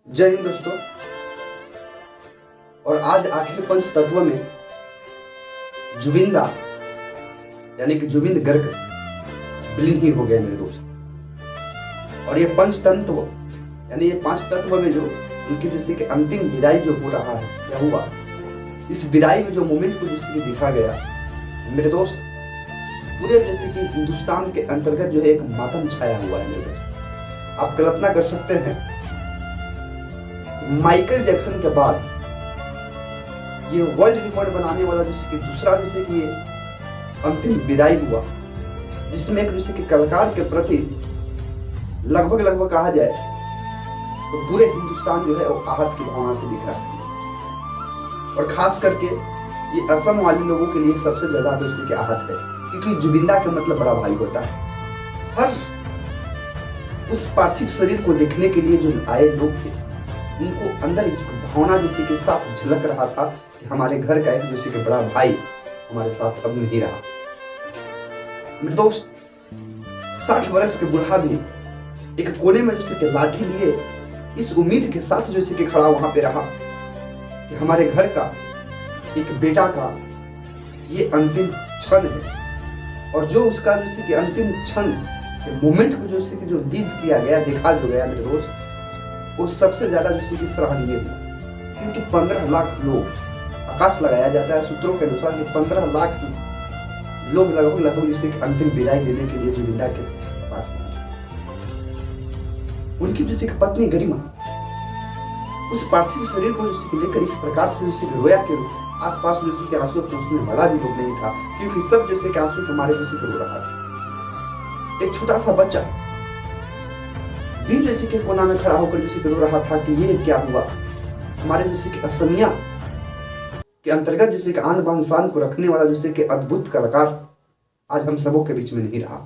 जय हिंद दोस्तों। और आज आखिर पंच तत्व में जुबिंदा यानी कि जुबिंद गर्ग विलीन ही हो गया मेरे दोस्त। और ये पंच तत्व यानी ये पांच तत्व में जो उनकी जैसे कि अंतिम विदाई जो हो रहा है या हुआ, इस विदाई में जो मोमेंट को जैसे कि दिखा गया मेरे दोस्त, पूरे जैसे कि हिंदुस्तान के अंतर्गत जो है एक मातम छाया हुआ है मेरे दोस्त। आप कल्पना कर सकते हैं, माइकल जैक्सन के बाद ये वर्ल्ड रिकॉर्ड बनाने वाला जैसे कि दूसरा जैसे कि ये अंतिम विदाई हुआ, जिसमें एक जैसे कि कलाकार के प्रति लगभग कहा जाए तो पूरे हिंदुस्तान जो है वो आहत की भावना से दिख रहा है। और खास करके ये असम वाले लोगों के लिए सबसे ज्यादा जैसे कि आहत है, क्योंकि जुबिंदा का मतलब बड़ा भाई होता है। हर उस पार्थिव शरीर को देखने के लिए जो आए लोग थे, उनको अंदर एक भावना जैसे कि साफ झलक रहा था कि हमारे घर का एक जैसे कि बड़ा भाई हमारे साथ अब नहीं रहा। मेरे दोस्त, 60 वर्ष के बूढ़ा भी एक कोने में जैसे कि लाठी लिए इस उम्मीद के साथ जैसे कि खड़ा वहां पे रहा कि हमारे घर का एक बेटा का ये अंतिम क्षण है। और जो उसका जैसे कि अंतिम क्षण मोमेंट को जैसे कि जो लीड किया गया, देखा जो गया मेरे दोस्त, वो सबसे ज्यादा जैसे कि सराहनीय हुआ। क्योंकि 15 लाख लोग, आकाश लगाया जाता है सूत्रों के अनुसार कि 15 लाख लोग लगभग जैसे कि अंतिम विदाई देने के लिए जुबिंदा के पास पहुंचे। उनकी जैसे कि पत्नी गरिमा उस पार्थिव शरीर को जैसे कि लेकर इस प्रकार से जैसे कि रोया कि आसपास जैसे कि आंसू पहुंचने वाला भी लोग नहीं था, क्योंकि सब जैसे कि आंसू के मारे जैसे कि रो रहा था। एक छोटा सा बच्चा भी जैसे कि कोना में खड़ा होकर जैसे कि रो रहा था कि ये क्या हुआ। हमारे जैसे कि असमिया के अंतर्गत जैसे कि आन बान शान को रखने वाला जैसे कि अद्भुत कलाकार आज हम सबों के बीच में नहीं रहा।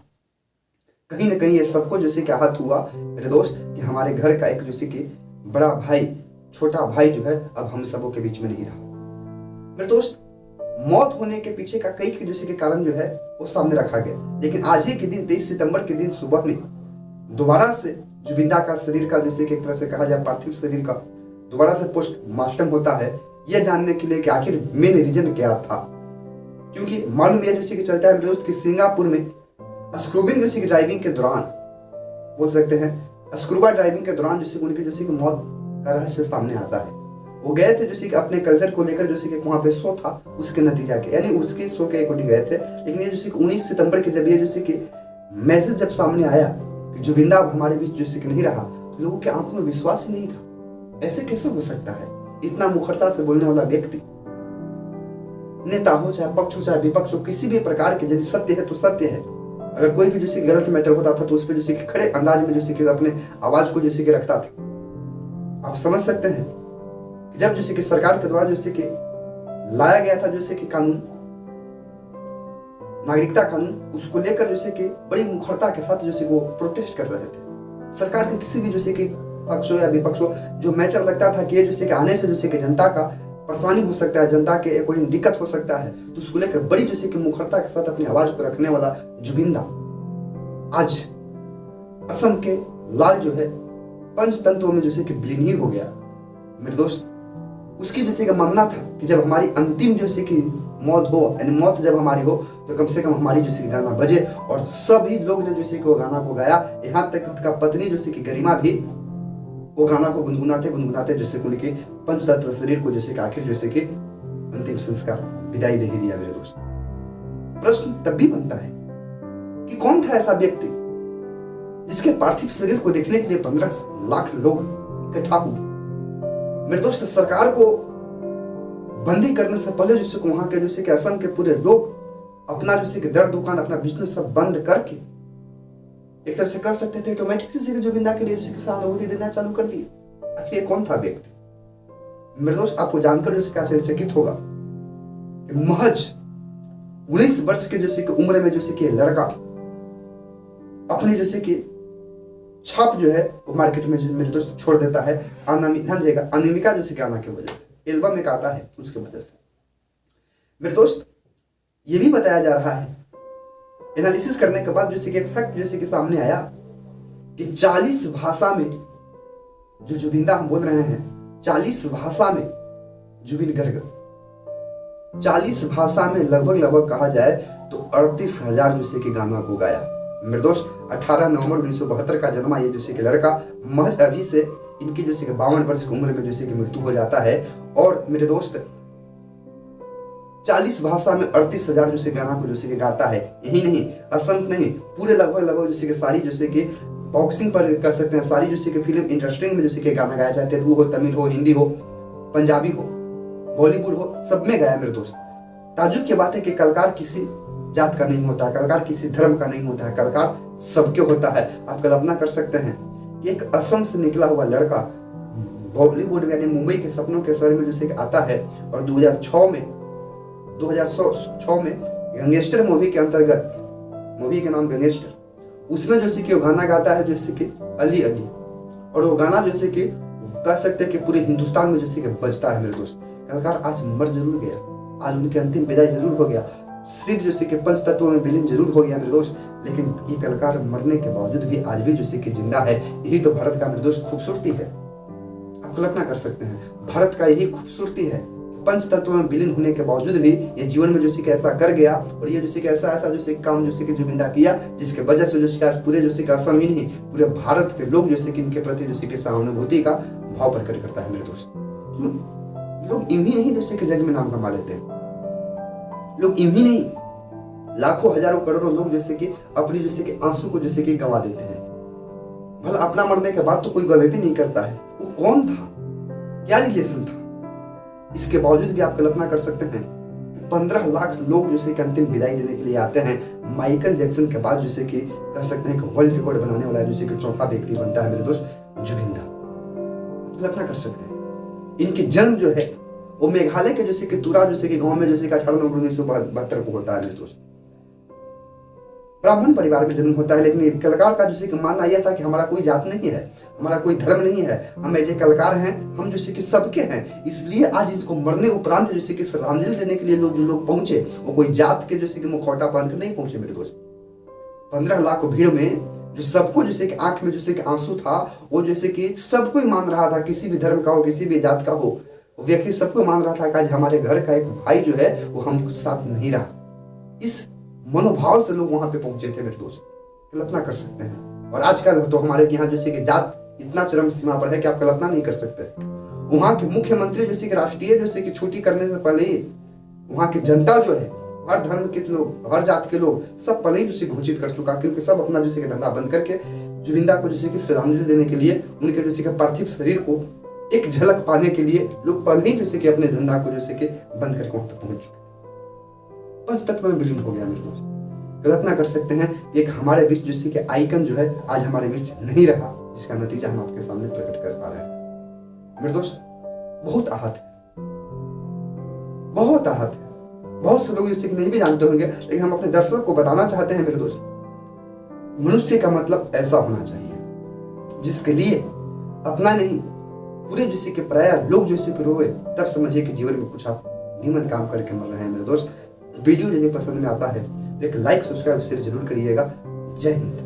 कहीं ना कहीं ये सबको जैसे कि आहत हुआ मेरे दोस्त कि हमारे घर का एक जैसे कि बड़ा भाई, छोटा भाई जो है अब हम सबों के बीच में नहीं रहा। मेरे दोस्त, मौत होने के पीछे का कई जैसे कि कारण जो है वो सामने रखा गया, लेकिन आज ही के दिन 23 सितंबर के दिन सुबह में दोबारा से जुबिंदा का शरीर का जैसे कि एक तरह से कहा जाए पार्थिव शरीर का दोबारा से पोस्टमार्टम होता है, यह जानने के लिए कि आखिर मेन रीजन क्या था। क्योंकि मालूम यह जैसे कि चलता है मेरे दोस्त कि सिंगापुर में स्क्रूबिंग जैसे कि ड्राइविंग के दौरान, बोल सकते हैं स्क्रूबा ड्राइविंग के दौरान जैसे उनकी जैसे कि मौत का रहस्य सामने आता है। वो गए थे जैसे कि अपने कल्चर को लेकर जैसे कि वहां पे शो था, उसके नतीजा के यानी उसके शो के अकॉर्डिंग गए थे। लेकिन ये जैसे कि 19 सितंबर के जब ये जैसे कि मैसेज जब सामने आया कि जुबिंदा अब हमारे बीच जैसे कि नहीं रहा, तो लोगों के आंखों में विश्वास ही नहीं था। ऐसे कैसे हो सकता है? इतना मुखरता से बोलने वाला व्यक्ति, नेता हो चाहे पक्ष हो चाहे विपक्ष हो, किसी भी प्रकार के यदि सत्य है तो सत्य है। अगर कोई भी जैसे गलत मैटर होता था तो उस पर जैसे कि खड़े अंदाज में जैसे कि अपने आवाज को जैसे कि रखता था। आप समझ सकते हैं कि जब जैसे कि सरकार के द्वारा जैसे कि लाया गया था जैसे कि कानून, नागरिकता कानून, उसको लेकर जैसे कि बड़ी मुखरता के साथ जैसे वो प्रोटेस्ट कर रहे थे। सरकार के किसी भी जैसे कि पक्ष हो या विपक्ष हो, जो मैटर लगता था कि ये जैसे कि आने से जैसे कि जनता का परेशानी हो सकता है, जनता के अकॉर्डिंग दिक्कत हो सकता है, तो उसको लेकर बड़ी जैसे कि मुखरता के साथ अपनी आवाज को रखने वाला जुबिंदा आज असम के लाल जो है पंचतंत्रों में जैसे कि विलीन ही हो गया मेरे दोस्त। उसकी जैसे कि मानना था कि जब हमारी अंतिम जैसे कि मौत हो, यानी मौत जब हमारी हो, तो कम से कम हमारी जैसे कि गाना बजे। और सभी लोग ने जैसे कि वो गाना को गाया, यहाँ तक उनका पत्नी जैसे कि गरिमा भी वो गाना को गुनगुनाते जैसे कि उनके पंचतत्व शरीर को जैसे कि आखिर जैसे कि अंतिम संस्कार विदाई दे ही दिया मेरे दोस्त। प्रश्न तब भी बनता है कि कौन था ऐसा व्यक्ति जिसके पार्थिव शरीर को देखने के लिए 15 लाख लोग इकट्ठा हुए। मेरे दोस्त, सरकार को बंदी करने से पहले जैसे कि वहां के जैसे कि असम के पूरे लोग अपना जैसे कि दर दुकान, अपना बिजनेस सब बंद करके एक तरह से कह सकते थे ऑटोमेटिक जैसे कि जुबिंदा के लिए जैसे कि सहानुभूति देना चालू कर दिए। आखिर कौन था व्यक्ति? मेरे दोस्त, आपको जानकर जैसे कि आश्चर्यचकित होगा कि महज 19 वर्ष के जैसे कि उम्र में जैसे कि लड़का अपनी जैसे कि छाप जो है वो मार्केट में जो मेरे दोस्त छोड़ देता है, अनामिका जैसे कि आना की वजह से, एल्बम एक आता है उसके वजह से। मेरे दोस्त, ये भी बताया जा रहा है, एनालिसिस करने के बाद जैसे कि एक फैक्ट जैसे कि सामने आया कि 40 भाषा में जो जुबिंदा हम बोल रहे हैं 40 भाषा में जुबिन गर्ग 40 भाषा में लगभग कहा जाए तो 38,000 जैसे कि गाना को गाया। मेरे दोस्त 18 नवंबर 1972 का जन्मा ये जैसे कि लड़का महज अभी से इनकी जैसे कि 52 वर्ष की उम्र में जैसे कि मृत्यु हो जाता है। और मेरे दोस्त 40 भाषा में 38,000 जैसे गाना को जैसे कि गाता है। यही नहीं, असंख्य नहीं, पूरे लगभग जैसे कि सारी जैसे कि बॉक्सिंग पर कर सकते हैं, सारी जैसे कि फिल्म इंडस्ट्री में जैसे कि गाना गाया जाए, तेलुगु हो, तमिल हो, हिंदी हो, पंजाबी हो, बॉलीवुड हो, सब में गाया मेरे दोस्त। ताजुब की बात है कि कलाकार किसी जात का नहीं होता, कलाकार किसी धर्म का नहीं होता है, कलाकार सबके होता है। आप कल्पना कर सकते हैं कि एक असम से निकला हुआ लड़का बॉलीवुड यानी मुंबई के सपनों के शहर में जैसे कि आता है और 2006 में गैंगस्टर मूवी के अंतर्गत, मूवी के नाम गैंगस्टर, उसमें जैसे कि वो गाना गाता है जैसे कि अली अली, और वो गाना जैसे कि कह सकते हैं कि पूरे हिंदुस्तान में जैसे कि बजता है मेरे दोस्त। कलाकार आज मर जरूर गया, आज उनकी अंतिम विदाई जरूर हो गया, सिर्फ जैसे कि पंच तत्वों में विलीन जरूर हो गया मेरे दोस्त, लेकिन ये कलाकार मरने के बावजूद भी आज भी जैसे कि जिंदा है। यही तो भारत का मेरे दोस्त खूबसूरती है। आप कल्पना कर सकते हैं, भारत का यही खूबसूरती है, पंच तत्व में विलीन होने के बावजूद भी ये जीवन में जैसे कि ऐसा कर गया, और ये जैसे कि ऐसा जैसे काम जैसे कि जुबिंदा किया, जिसके वजह से जैसे कि आज पूरे जैसे कि असम ही नहीं, पूरे भारत के लोग जैसे कि इनके प्रति जैसे कि सहानुभूति का भाव प्रकट करता है मेरे दोस्त। लोग इन्हीं नहीं जैसे कि जग में नाम कमा लेते हैं, लोग इन्हीं नहीं, लाखों हजारों करोड़ों लोग जैसे कि अपनी जैसे कि आंसू को जैसे कि गवा देते हैं। भला अपना मरने के बाद तो कोई गवाह भी नहीं करता है, वो कौन था, क्या रिलेशन था, इसके बावजूद भी आप कल्पना कर सकते हैं 15 लाख लोग जैसे कि अंतिम विदाई देने के लिए आते हैं। माइकल जैक्सन के बाद जैसे कि कह सकते हैं कि वर्ल्ड रिकॉर्ड बनाने वाला जैसे कि चौथा व्यक्ति बनता है मेरे दोस्त जुबिंदा। कल्पना कर सकते हैं इनकी जन्म जो है वो मेघालय के जैसे कि तुरा जैसे कि गांव में जैसे कि 18 नवंबर 1972 को होता है मेरे दोस्त। ब्राह्मण परिवार में जन्म होता है, लेकिन कलाकार का जैसे कि मानना यह था कि हमारा कोई जात नहीं है, हमारा कोई धर्म नहीं है, हम ऐसे कलाकार हैं, हम जैसे कि सबके हैं। इसलिए आज इसको मरने उपरांत जैसे कि श्रद्धांजलि देने के लिए जो लोग पहुंचे, वो कोई जात के जैसे कि मुखौटा पहन कर नहीं पहुंचे मेरे दोस्त। 15 लाख भीड़ में जो सबको जैसे कि आंख में जैसे कि आंसू था, वो जैसे कि सबको ही मान रहा था, किसी भी धर्म का हो, किसी भी जात का हो, व्यक्ति सबको मान रहा था कि आज हमारे घर का एक भाई जो है वो हमको साथ नहीं रहा। इस मनोभाव से लोग वहां पे पहुंचे थे मेरे दोस्त, कल्पना कर सकते हैं। और आजकल तो हमारे यहाँ जैसे कि जात इतना चरम सीमा पर है कि आप कल्पना नहीं कर सकते। वहां के मुख्यमंत्री जैसे कि राष्ट्रीय जैसे कि छुट्टी करने से पहले ही वहां की जनता जो है, हर धर्म के लोग, हर जात के लोग सब पहले ही जैसे घोषित कर चुका, क्योंकि सब अपना जैसे कि धंधा बंद करके जुबिंदा को जैसे कि श्रद्धांजलि देने के लिए, उनके जैसे कि पार्थिव शरीर को एक झलक पाने के लिए लोग पहले ही जैसे कि अपने धंधा को जैसे कि बंद करके वहां पर पहुंच चुके। पंच तत्व में विलीन हो गया मेरे दोस्त। कल्पना कर सकते हैं एक हमारे बीच जैसे कि आइकन जो है आज हमारे बीच नहीं रहा, जिसका नतीजा हम आपके सामने प्रकट कर पा रहे हैं मेरे दोस्त। बहुत आहत है, बहुत आहत है। बहुत से लोग जैसे कि नहीं भी जानते होंगे, लेकिन हम अपने दर्शकों को बताना चाहते हैं मेरे दोस्त, मनुष्य का मतलब ऐसा होना चाहिए जिसके लिए अपना नहीं पूरे जैसे कि प्राय लोग जैसे कि रोए, तब समझिए कि जीवन में कुछ आप धीमन काम करके मर रहे हैं मेरे दोस्त। वीडियो यदि पसंद में आता है तो एक लाइक, सब्सक्राइब, शेयर जरूर करिएगा। जय हिंद।